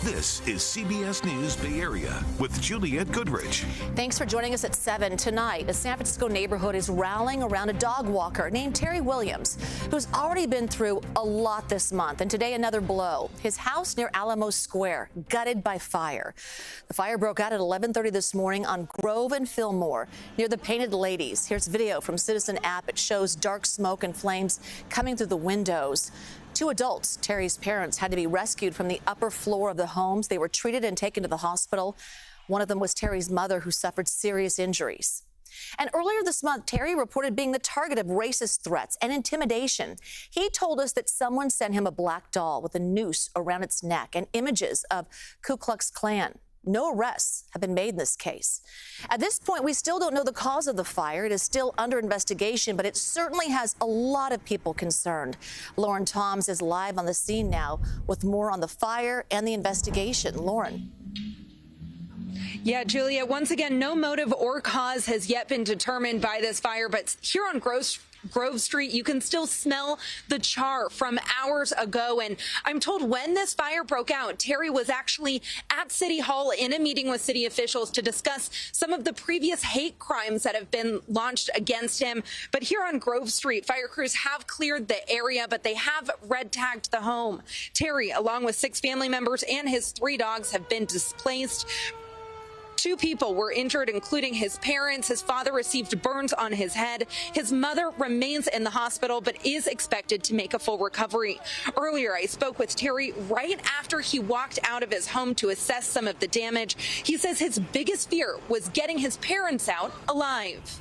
This is CBS News Bay Area with Juliette Goodrich. Thanks for joining us at 7 tonight. A San Francisco neighborhood is rallying around a dog walker named Terry Williams, who's already been through a lot this month. And today, another blow. His house near Alamo Square, gutted by fire. The fire broke out at 11:30 this morning on Grove and Fillmore, near the Painted Ladies. Here's video from Citizen app. It shows dark smoke and flames coming through the windows. Two adults, Terry's parents, had to be rescued from the upper floor of the homes. They were treated and taken to the hospital. One of them was Terry's mother, who suffered serious injuries. And earlier this month, Terry reported being the target of racist threats and intimidation. He told us that someone sent him a black doll with a noose around its neck and images of Ku Klux Klan. No arrests have been made in this case. At this point, we still don't know the cause of the fire. It is still under investigation, but it certainly has a lot of people concerned. Lauren Toms is live on the scene now with more on the fire and the investigation. Lauren. Yeah, Julia, once again, no motive or cause has yet been determined by this fire, but here on Grove Street, you can still smell the char from hours ago. And I'm told when this fire broke out, Terry was actually at City Hall in a meeting with city officials to discuss some of the previous hate crimes that have been launched against him. But here on Grove Street, fire crews have cleared the area, but they have red tagged the home. Terry, along with 6 family members and his 3 dogs, have been displaced. 2 people were injured, including his parents. His father received burns on his head. His mother remains in the hospital, but is expected to make a full recovery. Earlier, I spoke with Terry right after he walked out of his home to assess some of the damage. He says his biggest fear was getting his parents out alive.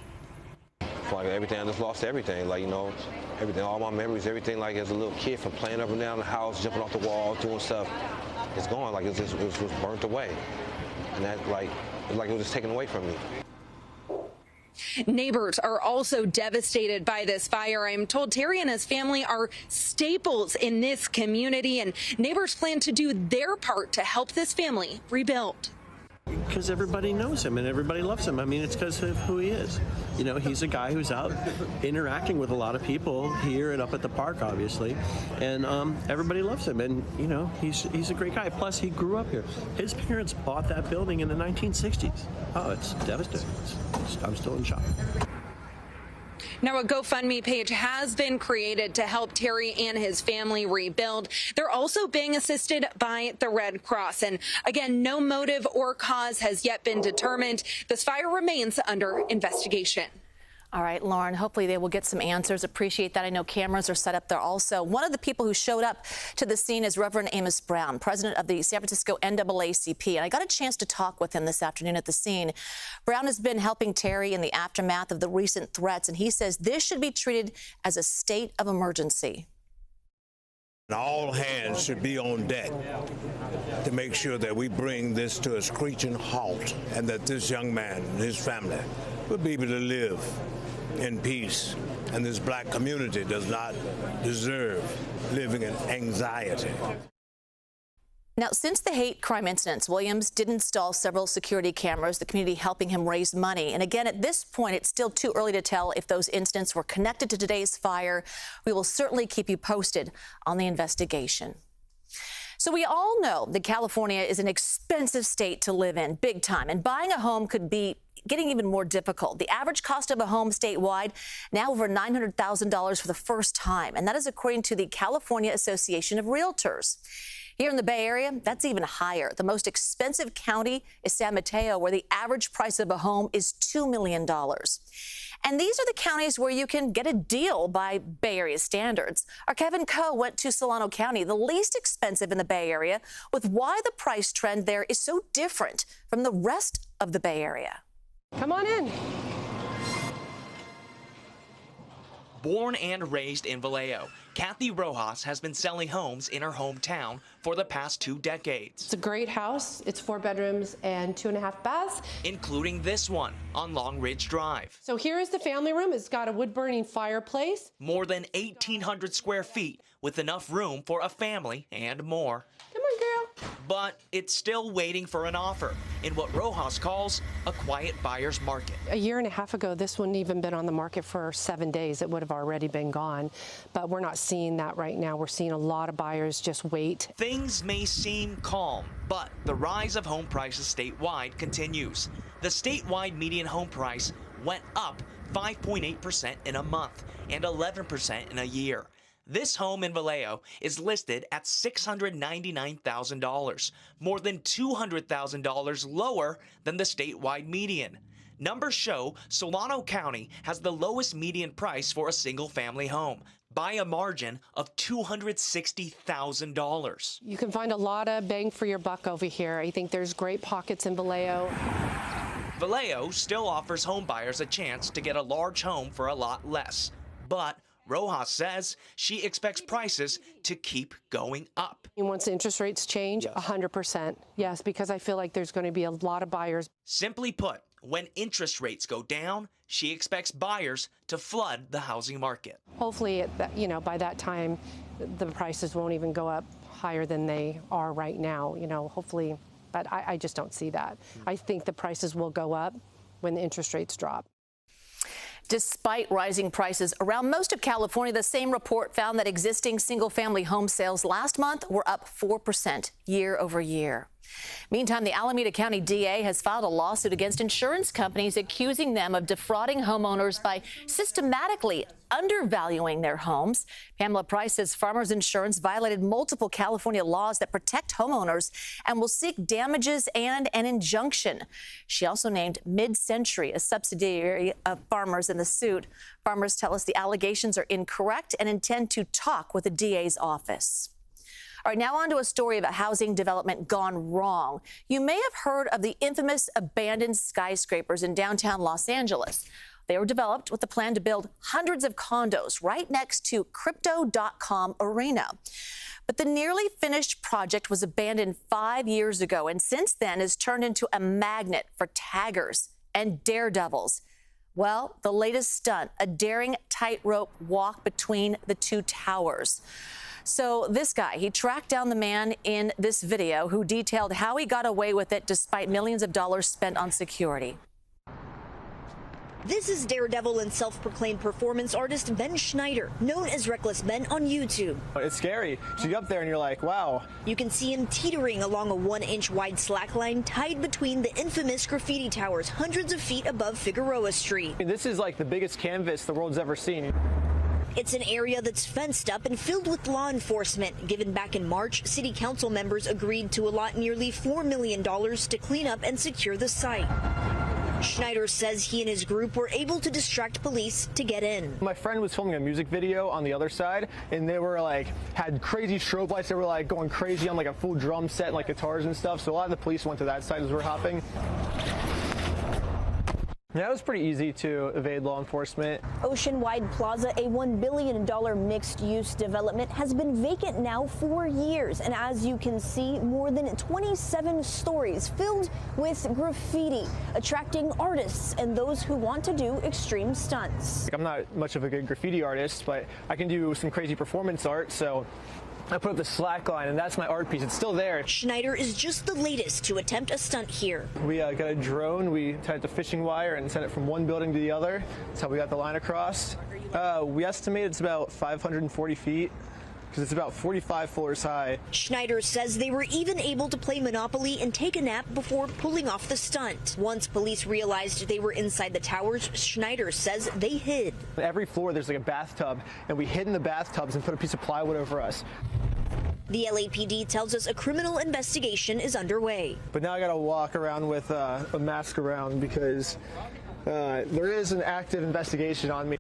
Like everything, I just lost everything. Like, you know, everything, all my memories, everything. Like as a little kid, from playing up and down the house, jumping off the wall, doing stuff, it's gone. Like it was burnt away. And that, like it was just taken away from me. Neighbors are also devastated by this fire. I'm told Terry and his family are staples in this community, and neighbors plan to do their part to help this family rebuild. Because everybody knows him and everybody loves him. I mean, it's because of who he is. You know, he's a guy who's out interacting with a lot of people here and up at the park, obviously. And everybody loves him. And, you know, he's a great guy. Plus, he grew up here. His parents bought that building in the 1960s. Oh, it's devastating. I'm still in shock. Now, a GoFundMe page has been created to help Terry and his family rebuild. They're also being assisted by the Red Cross. And again, no motive or cause has yet been determined. This fire remains under investigation. All right, Lauren, hopefully they will get some answers. Appreciate that. I know cameras are set up there also. One of the people who showed up to the scene is Reverend Amos Brown, president of the San Francisco NAACP. And I got a chance to talk with him this afternoon at the scene. Brown has been helping Terry in the aftermath of the recent threats, and he says this should be treated as a state of emergency. All hands should be on deck to make sure that we bring this to a screeching halt and that this young man and his family will be able to live in peace. And this black community does not deserve living in anxiety. Now, since the hate crime incidents, Williams did install several security cameras, the community helping him raise money. And again, at this point, it's still too early to tell if those incidents were connected to today's fire. We will certainly keep you posted on the investigation. So we all know that California is an expensive state to live in, big time, and buying a home could be getting even more difficult. The average cost of a home statewide now over $900,000 for the first time, and that is according to the California Association of Realtors. Here in the Bay Area, that's even higher. The most expensive county is San Mateo, where the average price of a home is $2 million. And these are the counties where you can get a deal by Bay Area standards. Our Kevin Coe went to Solano County, the least expensive in the Bay Area, with why the price trend there is so different from the rest of the Bay Area. Come on in. Born and raised in Vallejo, Kathy Rojas has been selling homes in her hometown for the past 2 decades. It's a great house. It's 4 bedrooms and 2.5 baths. Including this one on Long Ridge Drive. So here is the family room. It's got a wood-burning fireplace. More than 1,800 square feet with enough room for a family and more. Come on, girl. but it's still waiting for an offer in what Rojas calls a quiet buyer's market. A year and a half ago, this wouldn't even been on the market for 7 days. It would have already been gone. But we're not seeing that right now. We're seeing a lot of buyers just wait. Things may seem calm, but the rise of home prices statewide continues. The statewide median home price went up 5.8% in a month and 11% in a year. This home in Vallejo is listed at $699,000, more than $200,000 lower than the statewide median. Numbers show Solano County has the lowest median price for a single-family home by a margin of $260,000. You can find a lot of bang for your buck over here. I think there's great pockets in Vallejo. Vallejo still offers home buyers a chance to get a large home for a lot less, but Rojas says she expects prices to keep going up. And once interest rates change, 100%. Yes, because I feel like there's going to be a lot of buyers. Simply put, when interest rates go down, she expects buyers to flood the housing market. Hopefully, by that time, the prices won't even go up higher than they are right now. Hopefully, but I just don't see that. I think the prices will go up when the interest rates drop. Despite rising prices around most of California, the same report found that existing single-family home sales last month were up 4% year over year. Meantime, the Alameda County DA has filed a lawsuit against insurance companies accusing them of defrauding homeowners by systematically undervaluing their homes. Pamela Price says Farmers Insurance violated multiple California laws that protect homeowners and will seek damages and an injunction. She also named Mid-Century a subsidiary of Farmers in the suit. Farmers tell us the allegations are incorrect and intend to talk with the DA's office. All right, now on to a story of a housing development gone wrong. You may have heard of the infamous abandoned skyscrapers in downtown Los Angeles. They were developed with the plan to build hundreds of condos right next to Crypto.com Arena. But the nearly finished project was abandoned 5 years ago, and since then has turned into a magnet for taggers and daredevils. Well, the latest stunt, a daring tightrope walk between the two towers. So this guy, he tracked down the man in this video who detailed how he got away with it despite millions of dollars spent on security. This is daredevil and self-proclaimed performance artist Ben Schneider, known as Reckless Ben on YouTube. It's scary. So you get up there and you're like, wow. You can see him teetering along a 1-inch wide slackline tied between the infamous graffiti towers hundreds of feet above Figueroa Street. This is like the biggest canvas the world's ever seen. It's an area that's fenced up and filled with law enforcement. Given back in March, city council members agreed to allot nearly $4 million to clean up and secure the site. Schneider says he and his group were able to distract police to get in. My friend was filming a music video on the other side, and they were had crazy strobe lights. They were going crazy on a full drum set and guitars and stuff. So a lot of the police went to that side as we're hopping. Yeah, it was pretty easy to evade law enforcement. Oceanwide Plaza, a $1 billion mixed-use development, has been vacant now for years. And as you can see, more than 27 stories filled with graffiti, attracting artists and those who want to do extreme stunts. I'm not much of a good graffiti artist, but I can do some crazy performance art, so I put up the slack line, and that's my art piece. It's still there. Schneider is just the latest to attempt a stunt here. We got a drone. We tied the fishing wire and sent it from one building to the other. That's how we got the line across. We estimate it's about 540 feet. Because it's about 45 floors high. Schneider says they were even able to play Monopoly and take a nap before pulling off the stunt. Once police realized they were inside the towers, Schneider says they hid. Every floor there's a bathtub, and we hid in the bathtubs and put a piece of plywood over us. The LAPD tells us a criminal investigation is underway. But now I got to walk around with a mask around because there is an active investigation on me.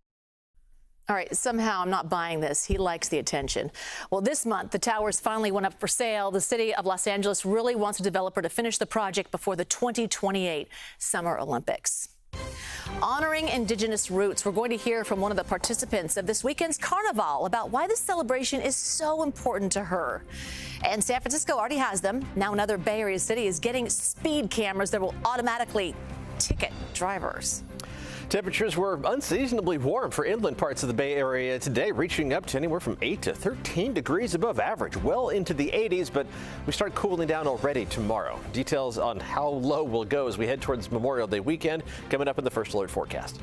All right, somehow I'm not buying this. He likes the attention. Well, this month, the towers finally went up for sale. The city of Los Angeles really wants a developer to finish the project before the 2028 Summer Olympics. Honoring Indigenous roots, we're going to hear from one of the participants of this weekend's Carnival about why this celebration is so important to her. And San Francisco already has them. Now another Bay Area city is getting speed cameras that will automatically ticket drivers. Temperatures were unseasonably warm for inland parts of the Bay Area today, reaching up to anywhere from 8 to 13 degrees above average, well into the 80s, but we start cooling down already tomorrow. Details on how low we'll go as we head towards Memorial Day weekend coming up in the First Alert forecast.